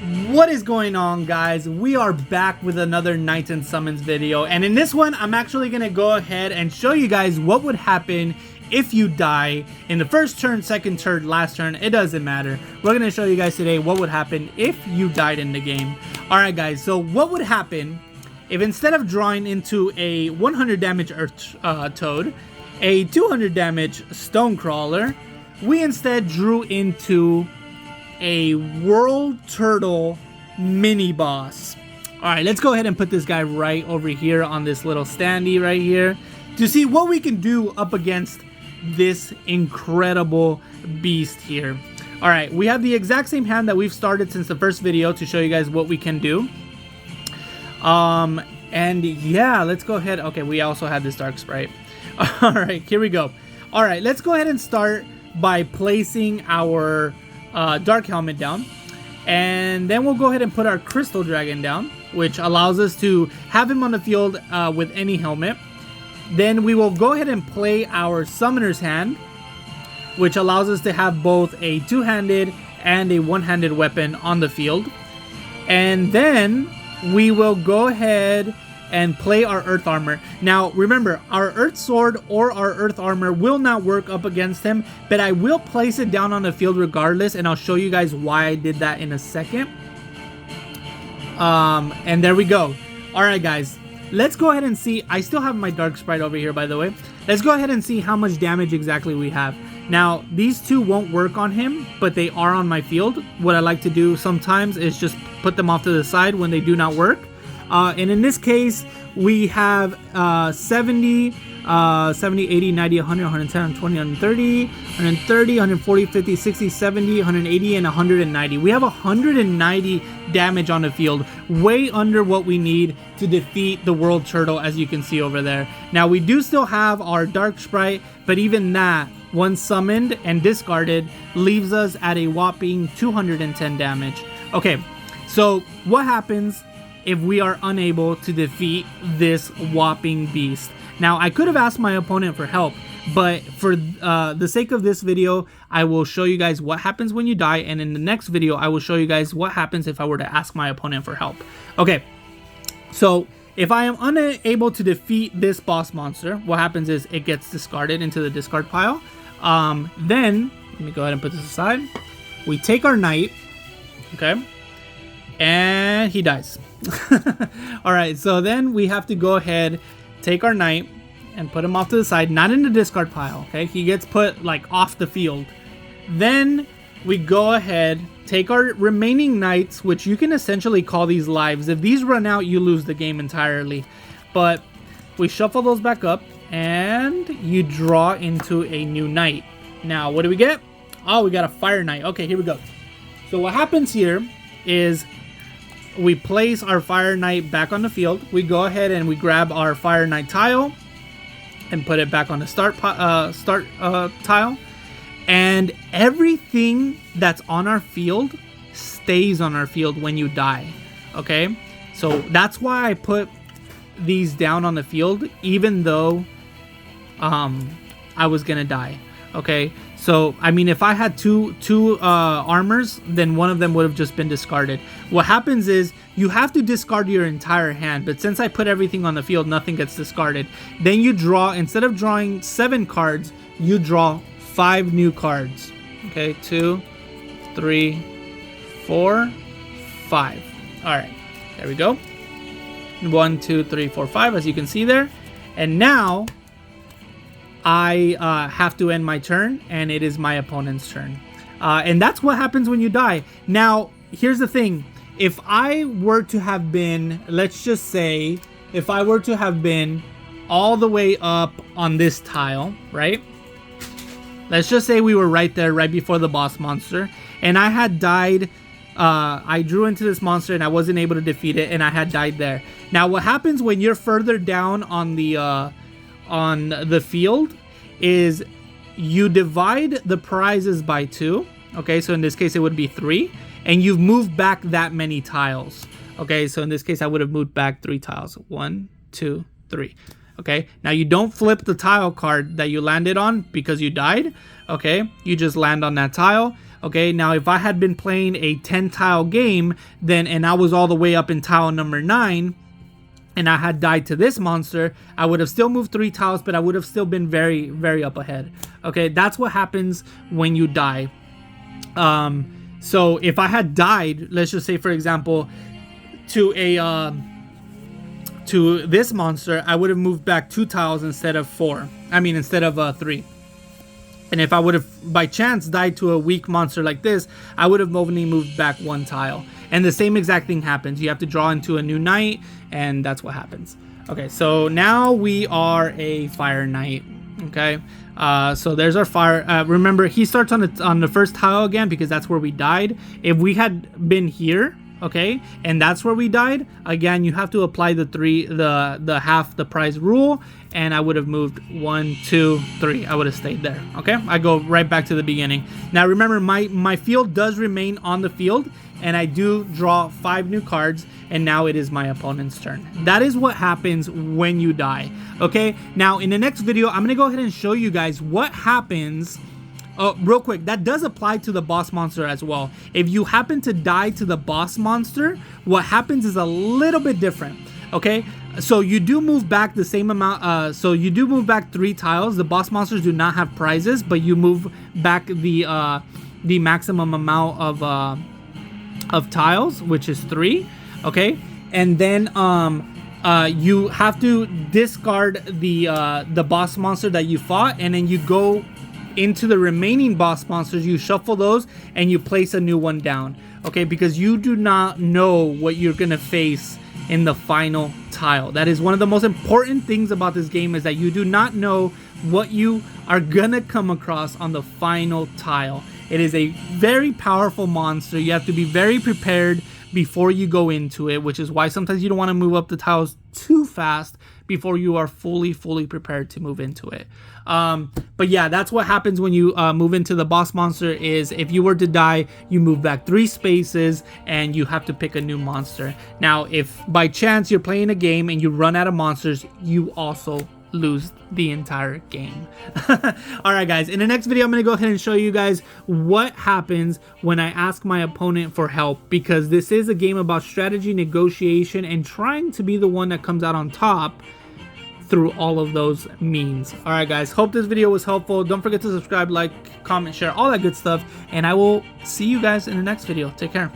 What is going on, guys? We are back with another Knights and Summons video, and in this one I'm actually gonna go ahead and show you guys what would happen if you die in the first turn, second turn, last turn. It doesn't matter. We're gonna show you guys today what would happen if you died in the game. Alright guys, so what would happen if instead of drawing into a 100 damage Earth Toad, a 200 damage Stonecrawler, we instead drew into a World Turtle mini boss. Alright, let's go ahead and put this guy right over here on this little standee right here to see what we can do up against this incredible beast here. Alright, we have the exact same hand that we've started since the first video to show you guys what we can do. And yeah, let's go ahead. Okay, we also have this Dark Sprite. Alright, here we go. Alright, let's go ahead and start by placing our Dark Helmet down, and then we'll go ahead and put our Crystal Dragon down, which allows us to have him on the field with any helmet. Then we will go ahead and play our Summoner's Hand, which allows us to have both a two-handed and a one-handed weapon on the field. And then we will go ahead and play our Earth Armor. Now remember, our Earth Sword or our Earth Armor will not work up against him, but I will place it down on the field regardless, and I'll show you guys why I did that in a second. And there we go. Alright guys, let's go ahead and see. I still have my Dark Sprite over here, by the way. Let's go ahead and see how much damage exactly we have. Now, these two won't work on him, but they are on my field. What I like to do sometimes is just put them off to the side when they do not work. And in this case, we have 70, 80, 90, 100, 110, 120, 130, 130, 140, 50, 60, 70, 180, and 190. We have 190 damage on the field, way under what we need to defeat the World Turtle, as you can see over there. Now, we do still have our Dark Sprite, but even that, once summoned and discarded, leaves us at a whopping 210 damage. Okay, so what happens if we are unable to defeat this whopping beast? Now, I could have asked my opponent for help, but for the sake of this video, I will show you guys what happens when you die, and in the next video, I will show you guys what happens if I were to ask my opponent for help. Okay, so if I am unable to defeat this boss monster, what happens is it gets discarded into the discard pile. Then, let me go ahead and put this aside. We take our knight, okay, and he dies. Alright, so then we have to go ahead, take our knight, and put him off to the side, not in the discard pile, okay? He gets put, like, off the field. Then we go ahead, take our remaining knights, which you can essentially call these lives. If these run out, you lose the game entirely. But we shuffle those back up, and you draw into a new knight. Now, what do we get? Oh, we got a Fire Knight. Okay, here we go. So what happens here is we place our Fire Knight back on the field. We go ahead and we grab our Fire Knight tile and put it back on the start tile. And everything that's on our field stays on our field when you die. Okay? So that's why I put these down on the field, even though I was gonna die. Okay? So, I mean, if I had two armors, then one of them would have just been discarded. What happens is you have to discard your entire hand, but since I put everything on the field, nothing gets discarded. Then you draw, instead of drawing 7 cards, you draw 5 new cards. Okay, 2, 3, 4, 5. All right, there we go. 1, 2, 3, 4, 5, as you can see there. And now I have to end my turn, and it is my opponent's turn. And that's what happens when you die. Now, here's the thing. If I were to have been, let's just say, if I were to have been all the way up on this tile, right? Let's just say we were right there, right before the boss monster, and I had died. I drew into this monster, and I wasn't able to defeat it, and I had died there. Now, what happens when you're further down on the field is you divide the prizes by 2. Okay, so in this case it would be 3, and you've moved back that many tiles. Okay, so in this case I would have moved back 3 tiles. 1, 2, 3. Okay, now you don't flip the tile card that you landed on because you died. Okay, you just land on that tile. Okay, now if I had been playing a 10 tile game, then and I was all the way up in tile number 9, and I had died to this monster, I would have still moved 3 tiles, but I would have still been very, very up ahead. Okay, that's what happens when you die. So if I had died, let's just say for example, to this monster, I would have moved back 2 tiles instead of 4. I mean, instead of 3. And if I would have by chance died to a weak monster like this, I would have only moved back 1 tile. And the same exact thing happens. You have to draw into a new knight, and that's what happens. Okay, so now we are a fire knight. Okay, so there's our fire. Remember, he starts on the first tile again because that's where we died. If we had been here, okay, and that's where we died, again, you have to apply the half the prize rule, and I would have moved 1, 2, 3. I would have stayed there. Okay, I go right back to the beginning. Now remember, my field does remain on the field, and I do draw 5 new cards, and now it is my opponent's turn. That is what happens when you die. Okay, now in the next video, I'm gonna go ahead and show you guys what happens. Oh, real quick, that does apply to the boss monster as well. If you happen to die to the boss monster, what happens is a little bit different. Okay, so you do move back the same amount. So you do move back 3 tiles. The boss monsters do not have prizes, but you move back the maximum amount of tiles, which is 3. Okay, and then you have to discard the boss monster that you fought, and then you go into the remaining boss monsters, you shuffle those, and you place a new one down. Okay, because you do not know what you're gonna face in the final tile. That is one of the most important things about this game, is that you do not know what you are gonna come across on the final tile. It is a very powerful monster. You have to be very prepared before you go into it, which is why sometimes you don't want to move up the tiles too fast before you are fully prepared to move into it. But yeah, that's what happens when you move into the boss monster. Is if you were to die, you move back 3 spaces and you have to pick a new monster. Now, if by chance you're playing a game and you run out of monsters, you also lose the entire game. All right, guys, in the next video, I'm going to go ahead and show you guys what happens when I ask my opponent for help, because this is a game about strategy, negotiation, and trying to be the one that comes out on top through all of those means. All right, guys, hope this video was helpful. Don't forget to subscribe, like, comment, share, all that good stuff, and I will see you guys in the next video. Take care.